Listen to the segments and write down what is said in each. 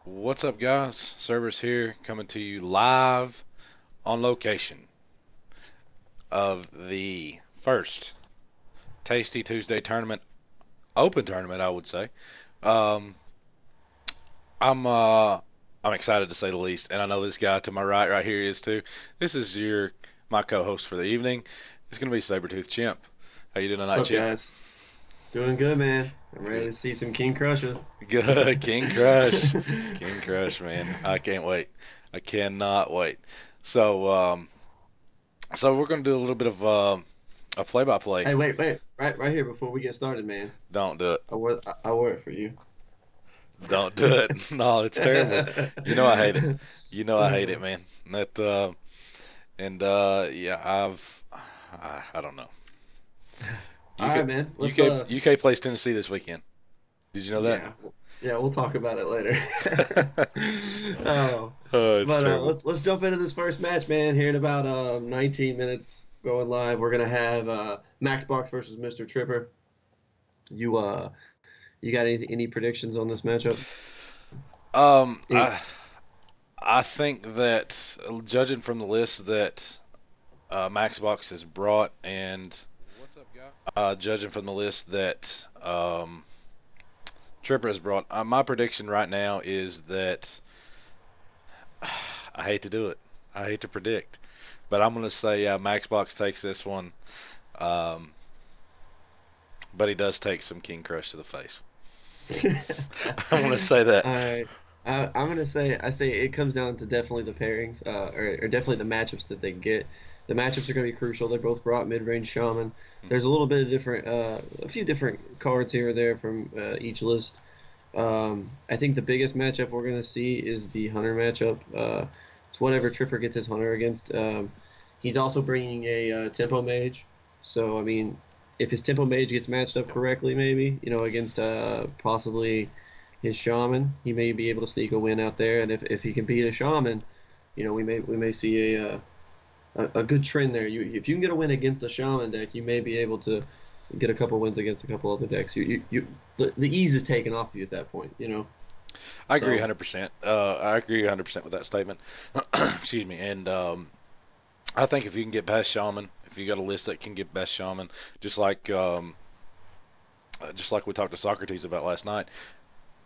What's up, guys? Servers here, coming to you live on location of the first Tasty Tuesday tournament, open tournament, I would say. Um, I'm I'm excited to say the least, and I know this guy to my right here is too. This is my co-host for the evening. It's gonna be Sabretooth Chimp. How you doing What's tonight, up, Chimp? guys? Doing good, man. I'm ready Good. to see some King Crushes. Good. King Crush. King Crush, man. I can't wait. I cannot wait. So, so we're gonna do a little bit of a play-by-play. Hey, wait, right here before we get started, man. Don't do it. I wore it for you. Don't do it. No, it's terrible. You know I hate it. You know I hate it, man. That and yeah, I don't know. All UK right, man. Let's UK plays Tennessee this weekend. Did you know that? yeah, yeah, we'll talk about it later. Oh, Oh, it's but terrible. let's jump into this first match, man. Here in about 19 minutes, going live. We're gonna have Maxbox versus Mr. Tripper. You you got any predictions on this matchup? Um, Any, I I think that judging from the list that Maxbox has brought, and judging from the list that Tripper has brought, my prediction right now is that I hate to do it. I hate to predict, but I'm going to say Maxbox takes this one. Um, but he does take some King Crush to the face. I'm going to say that. All right. I'm gonna say I say it comes down to definitely the pairings, or definitely the matchups that they get. The matchups are gonna be crucial. They both brought mid-range shaman. There's a little bit of different, a few different cards here or there from each list. I think the biggest matchup we're gonna see is the hunter matchup. It's whatever Tripper gets his hunter against. He's also bringing a tempo mage, so I mean, if his tempo mage gets matched up correctly, maybe against possibly his shaman, he may be able to sneak a win out there. And if he can beat a shaman, we may see a good trend there. If you can get a win against a shaman deck, you may be able to get a couple wins against a couple other decks. The ease is taken off of you at that point. I agree So 100%. I agree 100% with that statement. Excuse me. And I think if you can get past Shaman, if you got a list that can get best Shaman, just like just like we talked to Socrates about last night,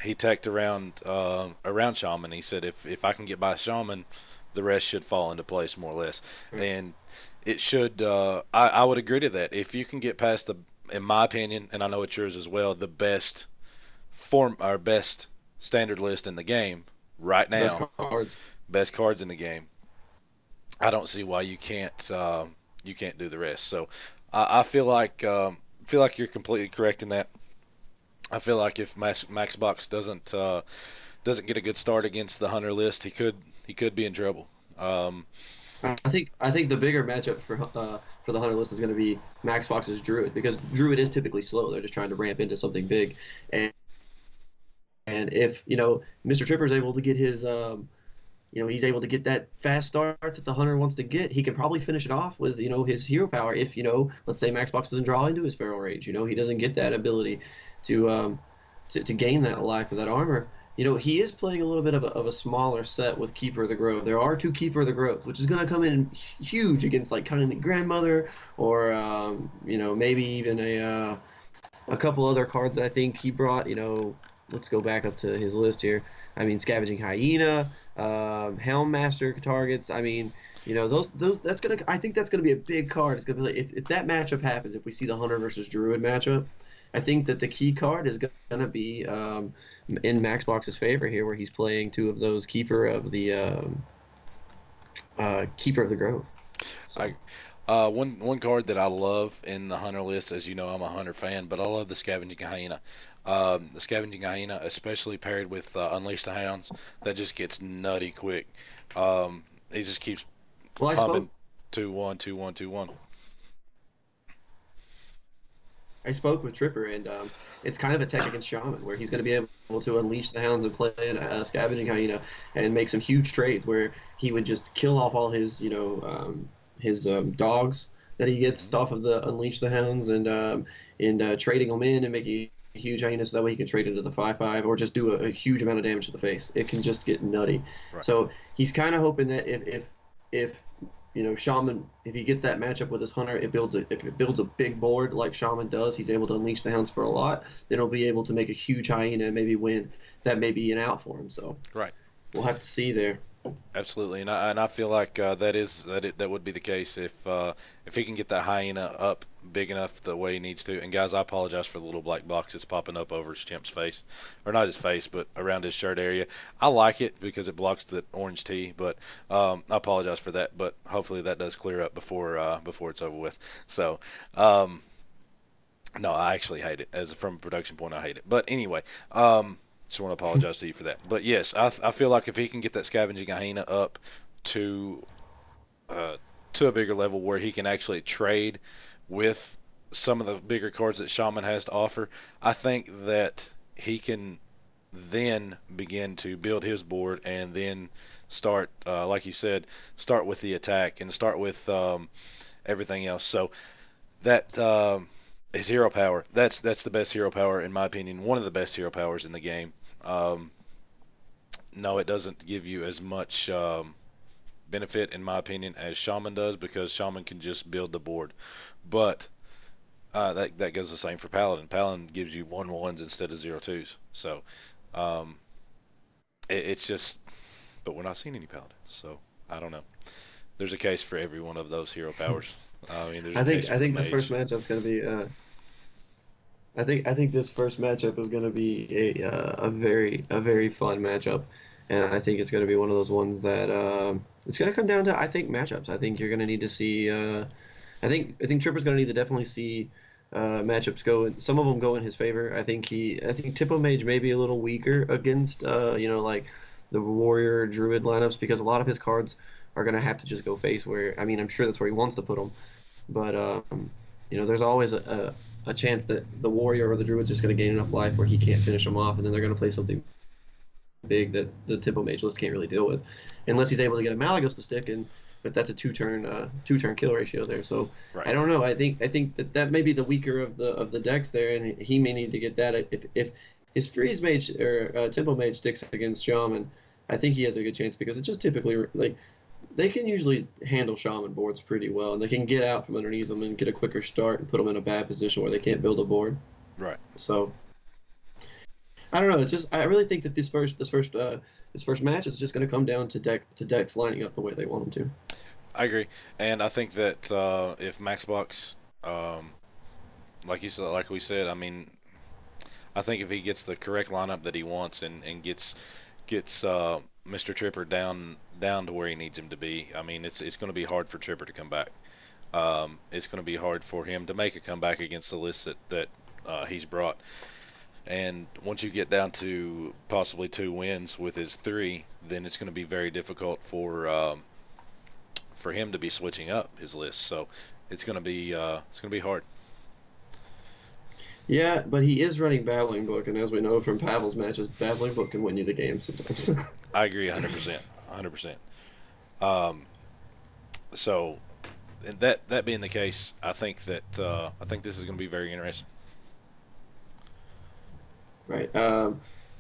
he teched around Shaman. He said if I can get by Shaman, the rest should fall into place more or less, right. and it should. I would agree to that. If you can get past in my opinion, and I know it's yours as well, the best form our best standard list in the game right Best now, cards. best cards in the game. I don't see why you can't do the rest. So I feel like you're completely correct in that. I feel like if Max Box doesn't get a good start against the Hunter list, he could be in trouble. Um, I think the bigger matchup for the hunter list is going to be Max Fox's Druid, because Druid is typically slow. They're just trying to ramp into something big, and if Mr. Tripper is able to get his he's able to get that fast start that the hunter wants to get, he can probably finish it off with his hero power. If let's say Max Box doesn't draw into his feral rage, he doesn't get that ability to to gain that life or that armor. He is playing a little bit of a smaller set with Keeper of the Grove. There are two Keeper of the Groves, which is going to come in huge against like kind of Grandmother, or maybe even a couple other cards that I think he brought. Let's go back up to his list here. I mean, Scavenging Hyena, Helm Master targets. I mean, those that's gonna. I think that's gonna be a big card. It's gonna be like, if that matchup happens, if we see the Hunter versus Druid matchup, I think that the key card is gonna be in Max Box's favor here, where he's playing two of those Keeper of the Grove. So I one card that I love in the Hunter list, as you know, I'm a Hunter fan, but I love the Scavenging Hyena. The Scavenging Hyena, especially paired with Unleash the Hounds, that just gets nutty quick. It just keeps well, I pumping spoke 2-1, 2-1, 2-1. I spoke with Tripper, and it's kind of a tech against Shaman, where he's going to be able to unleash the hounds and play a scavenging hyena and make some huge trades where he would just kill off all his dogs that he gets Mm-hmm. off of the unleash the hounds, and trading them in and making a huge hyena so that way he can trade into the 5/5 or just do a huge amount of damage to the face. It can just get nutty. Right. So he's kind of hoping that if Shaman, if he gets that matchup with his hunter, if it builds a big board like Shaman does, he's able to unleash the hounds for a lot. Then he'll be able to make a huge hyena and maybe win. That may be an out for him. So Right. we'll have to see there. Absolutely, and I feel like that would be the case if he can get that hyena up big enough the way he needs to. And guys, I apologize for the little black box that's popping up over his chimp's face, or not his face, but around his shirt area. I like it because it blocks the orange tee, but I apologize for that. But hopefully that does clear up before it's over with. So. No, I actually hate it. From a production point, I hate it. But anyway, just want to apologize to you for that. But yes, I feel like if he can get that scavenging hyena up to to a bigger level where he can actually trade with some of the bigger cards that Shaman has to offer, I think that he can then begin to build his board and then start, like you said, start with the attack and start with everything else. So that his hero power, that's the best hero power in my opinion. One of the best hero powers in the game. Um, no, it doesn't give you as much benefit, in my opinion, as Shaman does because Shaman can just build the board. But that goes the same for Paladin. Paladin gives you 1/1s instead of 0/2s. So it's just, but we're not seeing any Paladins. So I don't know. There's a case for every one of those hero powers. I mean, there's a case for I the think this first mage. matchup's going to be. I think this first matchup is going to be a very fun matchup, and I think it's going to be one of those ones that it's going to come down to I think matchups. I think you're going to need to see. I think Tripper's going to need to definitely see matchups go. Some of them go in his favor. I think Tipo Mage may be a little weaker against like the Warrior Druid lineups because a lot of his cards are going to have to just go face. Where I mean I'm sure that's where he wants to put them, but there's always a chance that the Warrior or the Druid's just going to gain enough life where he can't finish them off, and then they're going to play something big that the Tempo Mage list can't really deal with, unless he's able to get a Malagos to stick in. But that's a two turn kill ratio there. So Right. I don't know. I think that may be the weaker of the decks there, and he may need to get that. If his Freeze Mage or Tempo Mage sticks against Shaman, I think he has a good chance because it's just typically like they can usually handle Shaman boards pretty well, and they can get out from underneath them and get a quicker start and put them in a bad position where they can't build a board. Right. So I don't know. It's just I really think that this first match is just going to come down to decks lining up the way they want them to. I agree, and I think that if Maxbox, um, like you said, like we said, I mean, I think if he gets the correct lineup that he wants and gets Mr. Tripper down to where he needs him to be, I mean, it's going to be hard for Tripper to come back. It's going to be hard for him to make a comeback against the list that he's brought. And once you get down to possibly 2 wins with his 3, then it's going to be very difficult for him to be switching up his list. So it's going to be hard. Yeah, but he is running Babbling Book, and as we know from Pavel's matches, Babbling Book can win you the game sometimes. I agree 100%. 100%. Um, so and that being the case, I think this is going to be very interesting. Right.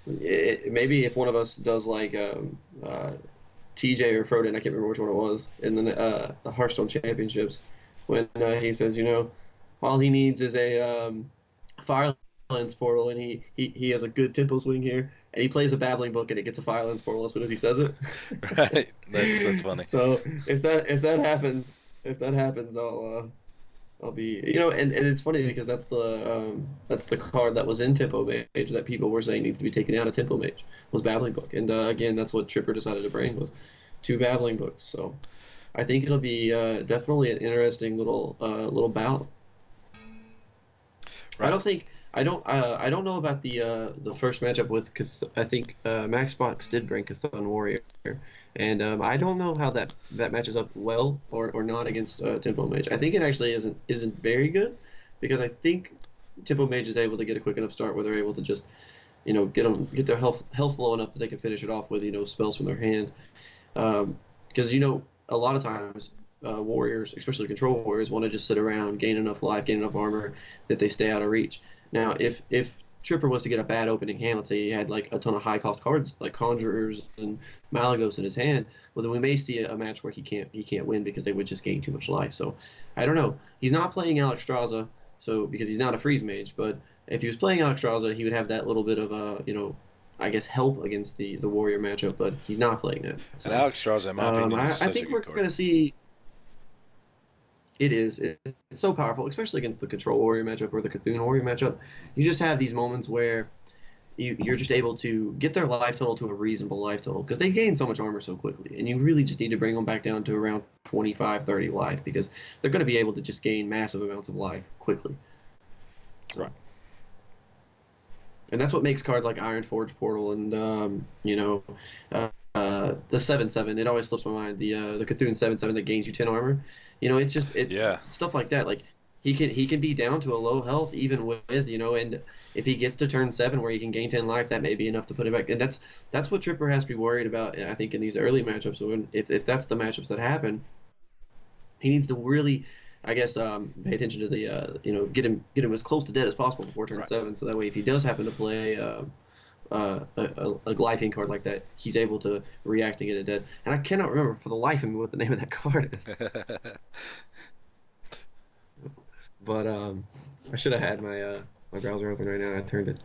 Maybe if one of us does like TJ or Froden, I can't remember which one it was, in the Hearthstone Championships, when he says, all he needs is a Firelands portal, and he has a good tempo swing here, and he plays a Babbling Book, and it gets a Firelands portal as soon as he says it. Right? That's funny. So if that happens, I'll be, and it's funny because that's the card that was in Tempo Mage that people were saying needs to be taken out of Tempo Mage was Babbling Book, and again that's what Tripper decided to bring was 2 Babbling Books. So I think it'll be definitely an interesting little bout. I Right. don't think I don't know about the first matchup with because I think Max Box did bring Cthulhu Warrior, and I don't know how that matches up well or not against Tempo Mage. I think it actually isn't very good because I think Tempo Mage is able to get a quick enough start where they're able to just get their health low enough that they can finish it off with spells from their hand. Because a lot of times warriors, especially control warriors, want to just sit around, gain enough life, gain enough armor that they stay out of reach. Now, if Tripper was to get a bad opening hand, let's say he had like a ton of high cost cards like Conjurers and Malagos in his hand, well then we may see a match where he can't win because they would just gain too much life. So I don't know. He's not playing Alexstrasza, so because he's not a freeze mage, but if he was playing Alexstrasza, he would have that little bit of I guess help against the warrior matchup, but he's not playing that. And So Alex Strauss, in my opinion, is I such a think good we're card. going to see it's so powerful, especially against the Control Warrior matchup or the Cthulhu Warrior matchup. You just have these moments where you're just able to get their life total to a reasonable life total because they gain so much armor so quickly. And you really just need to bring them back down to around 25, 30 life because they're going to be able to just gain massive amounts of life quickly. Right. And that's what makes cards like Iron Forge Portal and the 7/7. It always slips my mind. The Cthulhu 7/7 that gains you 10 armor. It's just Yeah. stuff like that. Like he can be down to a low health even with and if he gets to turn 7 where he can gain 10 life, that may be enough to put him back. And that's what Tripper has to be worried about. I think in these early matchups, so if that's the matchups that happen, he needs to really, I guess, pay attention to the get him as close to dead as possible before turn Right. 7. So that way, if he does happen to play a glyphine card like that, he's able to react and get it dead. And I cannot remember for the life of me what the name of that card is. But I should have had my browser open right now. I turned it.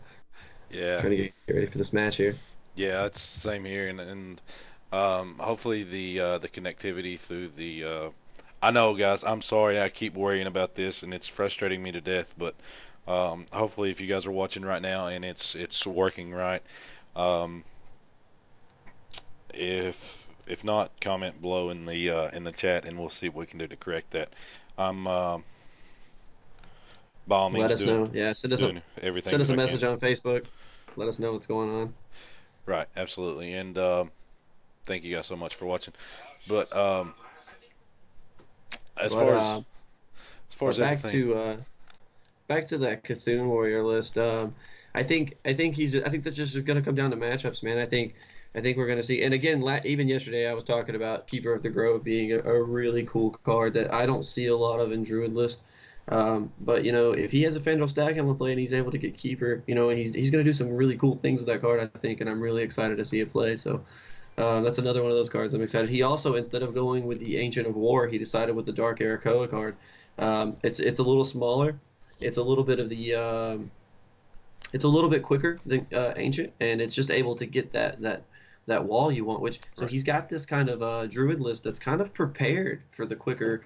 Yeah. Trying to get ready for this match here. Yeah, it's the same here, and hopefully the connectivity through the. I know, guys. I'm sorry. I keep worrying about this, and it's frustrating me to death. But hopefully, if you guys are watching right now and it's working right, um, if not, comment below in the chat, and we'll see what we can do to correct that. I'm by all Let means us know. Yeah, doing everything send us that a I can. message on Facebook. Let us know what's going on. Right, absolutely, and thank you guys so much for watching. But as But far uh, as far but as everything, back to that Cthulhu Warrior list. I think that's just going to come down to matchups, man. I think we're going to see. And again, even yesterday, I was talking about Keeper of the Grove being a really cool card that I don't see a lot of in Druid list. But if he has a Fandral stack on the play and he's able to get Keeper, and he's going to do some really cool things with that card, I think, and I'm really excited to see it play. So that's another one of those cards I'm excited. He also, instead of going with the Ancient of War, he decided with the Dark Arakoa card. It's a little smaller. It's a little bit of the it's a little bit quicker than Ancient, and it's just able to get that wall you want. So right, he's got this kind of Druid list that's kind of prepared for the quicker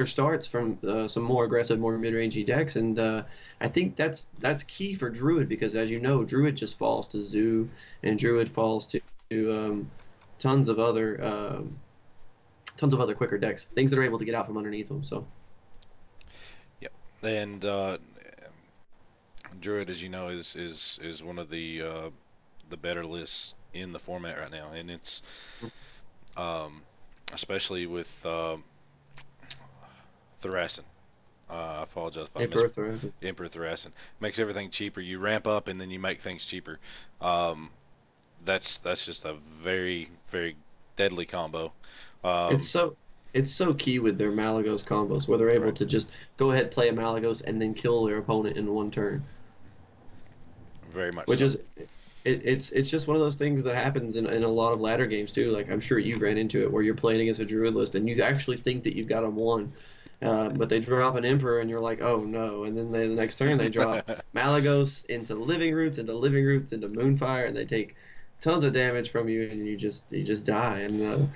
starts from some more aggressive, more mid-rangey decks, and I think that's key for Druid because, as you know, Druid just falls to Zoo, and Druid falls to tons of other quicker decks, things that are able to get out from underneath them. So yep. And Druid, as you know, is one of the better lists in the format right now, and it's um, especially with Thrasin. I apologize if I missed Emperor Throws. Emperor Thrasin. Makes everything cheaper. You ramp up and then you make things cheaper. Um, that's just a very very deadly combo. It's Um, so it's so key with their Malagos combos where they're able right, to just go ahead play a Malagos and then kill their opponent in one turn, very much which so. is it's just one of those things that happens in a lot of ladder games too. Like I'm sure you ran into it where you're playing against a Druid list and you actually think that you've got them won, but they drop an Emperor and you're like, oh no, and then the next turn they drop Malagos into Living Roots into Moonfire, and they take tons of damage from you and you just die. And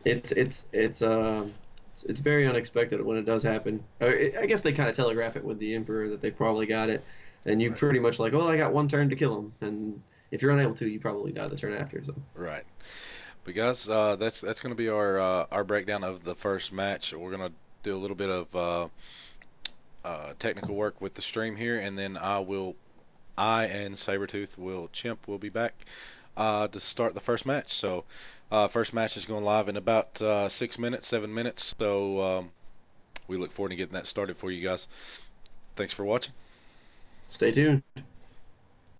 it's very unexpected when it does happen. I guess they kind of telegraph it with the Emperor that they probably got it, and you Right, pretty much like, well, I got one turn to kill him, and if you're unable to, you probably die the turn after. So right. But guys, that's going to be our breakdown of the first match. We're going to do a little bit of technical work with the stream here, and then I and Sabretooth Chimp will be back to start the first match. So, first match is going live in about 6 minutes, 7 minutes. So, we look forward to getting that started for you guys. Thanks for watching. stay tuned.